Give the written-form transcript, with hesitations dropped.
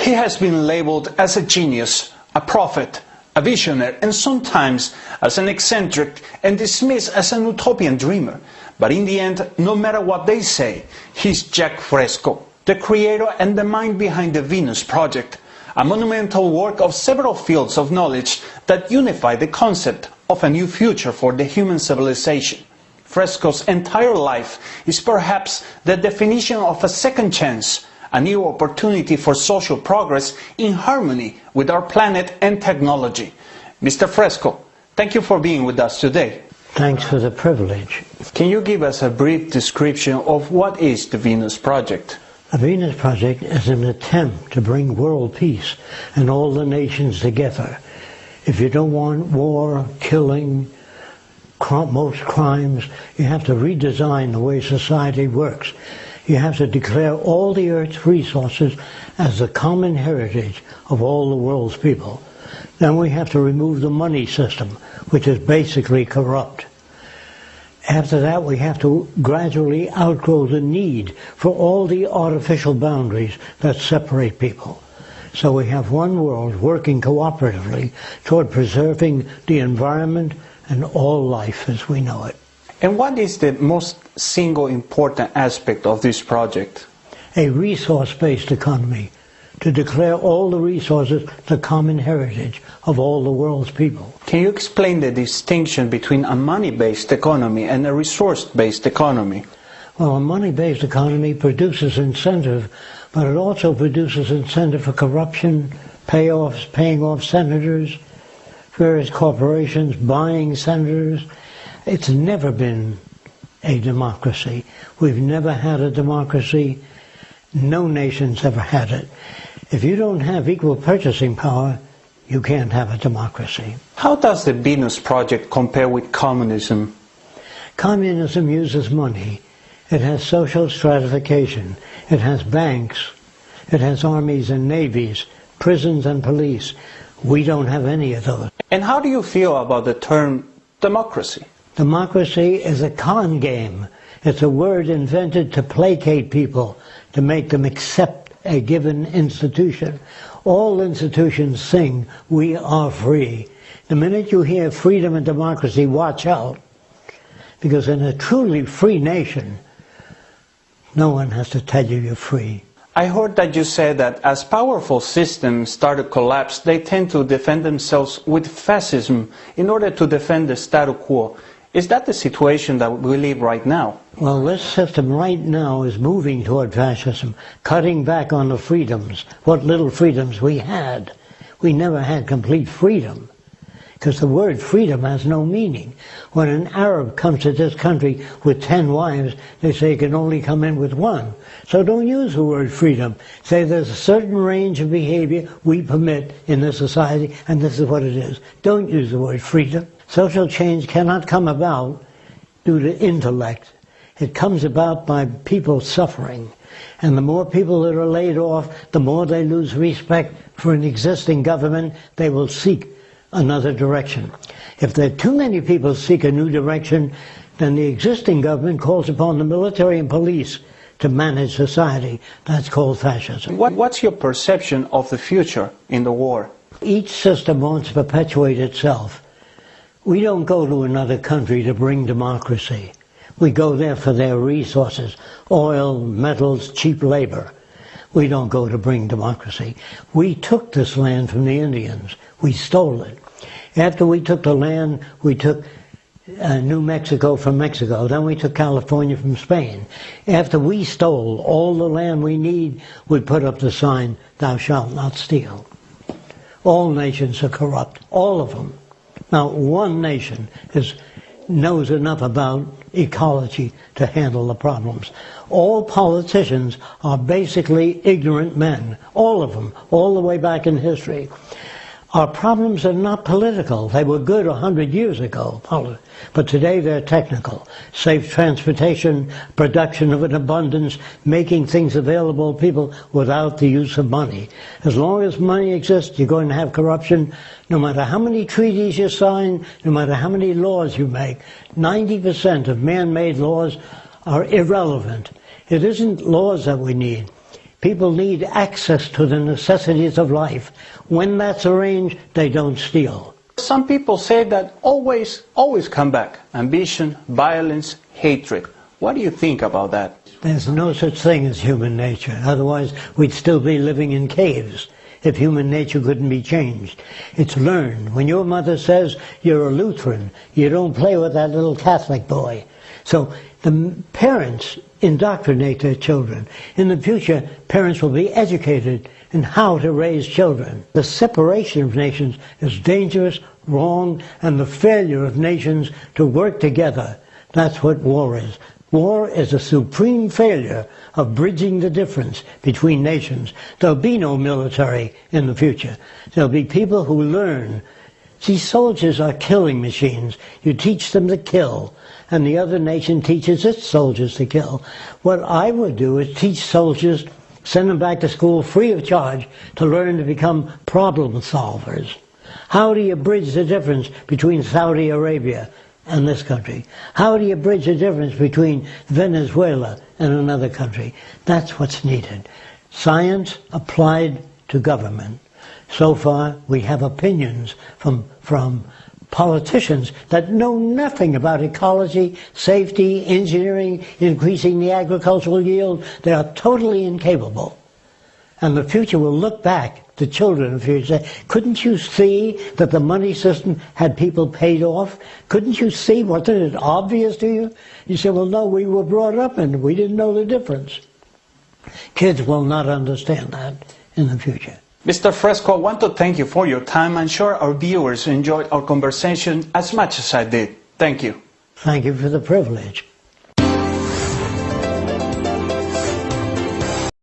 He has been labeled as a genius, a prophet, a visionary, and sometimes as an eccentric and dismissed as an utopian dreamer. But in the end, no matter what they say, he's Jacque Fresco, the creator and the mind behind the Venus Project, a monumental work of several fields of knowledge that unify the concept of a new future for the human civilization. Fresco's entire life is perhaps the definition of a second chance, a new opportunity for social progress in harmony with our planet and technology. Mr. Fresco, thank you for being with us today. Thanks for the privilege. Can you give us a brief description of what is the Venus Project? The Venus Project is an attempt to bring world peace and all the nations together. If you don't want war, killing, most crimes, you have to redesign the way society works. You have to declare all the Earth's resources as the common heritage of all the world's people. Then we have to remove the money system, which is basically corrupt. After that, we have to gradually outgrow the need for all the artificial boundaries that separate people. So we have one world working cooperatively toward preserving the environment and all life as we know it. And what is the most single important aspect of this project? A resource-based economy, to declare all the resources the common heritage of all the world's people. Can you explain the distinction between a money-based economy and a resource-based economy? Well, a money-based economy produces incentive, but it also produces incentive for corruption, paying off senators, various corporations buying senators. It's never been a democracy. We've never had a democracy. No nation's ever had it. If you don't have equal purchasing power, you can't have a democracy. How does the Venus Project compare with communism? Communism uses money. It has social stratification. It has banks. It has armies and navies, prisons and police. We don't have any of those. And how do you feel about the term democracy? Democracy is a con game. It's a word invented to placate people, to make them accept a given institution. All institutions sing, "We are free." The minute you hear freedom and democracy, watch out. Because in a truly free nation, no one has to tell you you're free. I heard that you said that as powerful systems start to collapse, they tend to defend themselves with fascism in order to defend the status quo. Is that the situation that we live right now? Well, this system right now is moving toward fascism, cutting back on the freedoms, what little freedoms we had. We never had complete freedom, because the word freedom has no meaning. When an Arab comes to this country with 10 wives, they say he can only come in with one. So don't use the word freedom. Say there's a certain range of behavior we permit in this society, and this is what it is. Don't use the word freedom. Social change cannot come about due to intellect. It comes about by people suffering. And the more people that are laid off, the more they lose respect for an existing government, they will seek another direction. If there are too many people seek a new direction, then the existing government calls upon the military and police to manage society. That's called fascism. What's your perception of the future in the war? Each system wants to perpetuate itself. We don't go to another country to bring democracy. We go there for their resources, oil, metals, cheap labor. We don't go to bring democracy. We took this land from the Indians. We stole it. After we took the land, we took New Mexico from Mexico. Then we took California from Spain. After we stole all the land we need, we put up the sign, "Thou shalt not steal." All nations are corrupt, all of them. Now, one nation knows enough about ecology to handle the problems. All politicians are basically ignorant men, all of them, all the way back in history. Our problems are not political. They were good 100 years ago, but today they're technical. Safe transportation, production of an abundance, making things available to people without the use of money. As long as money exists, you're going to have corruption. No matter how many treaties you sign, no matter how many laws you make, 90% of man-made laws are irrelevant. It isn't laws that we need. People need access to the necessities of life. When that's arranged, they don't steal. Some people say that always come back. Ambition, violence, hatred. What do you think about that? There's no such thing as human nature. Otherwise, we'd still be living in caves if human nature couldn't be changed. It's learned. When your mother says you're a Lutheran, you don't play with that little Catholic boy. So the parents indoctrinate their children. In the future, parents will be educated in how to raise children. The separation of nations is dangerous, wrong, and the failure of nations to work together. That's what war is. War is a supreme failure of bridging the difference between nations. There'll be no military in the future. There'll be people who learn. See, soldiers are killing machines. You teach them to kill, and the other nation teaches its soldiers to kill. What I would do is teach soldiers, send them back to school free of charge to learn to become problem solvers. How do you bridge the difference between Saudi Arabia and this country? How do you bridge the difference between Venezuela and another country? That's what's needed. Science applied to government. So far, we have opinions from politicians that know nothing about ecology, safety, engineering, increasing the agricultural yield. They are totally incapable. And the future will look back, the children of the future, say, couldn't you see that the money system had people paid off? Couldn't you see? Wasn't it obvious to you? You say, well, no, we were brought up and we didn't know the difference. Kids will not understand that in the future. Mr. Fresco, I want to thank you for your time. I'm sure our viewers enjoyed our conversation as much as I did. Thank you. Thank you for the privilege.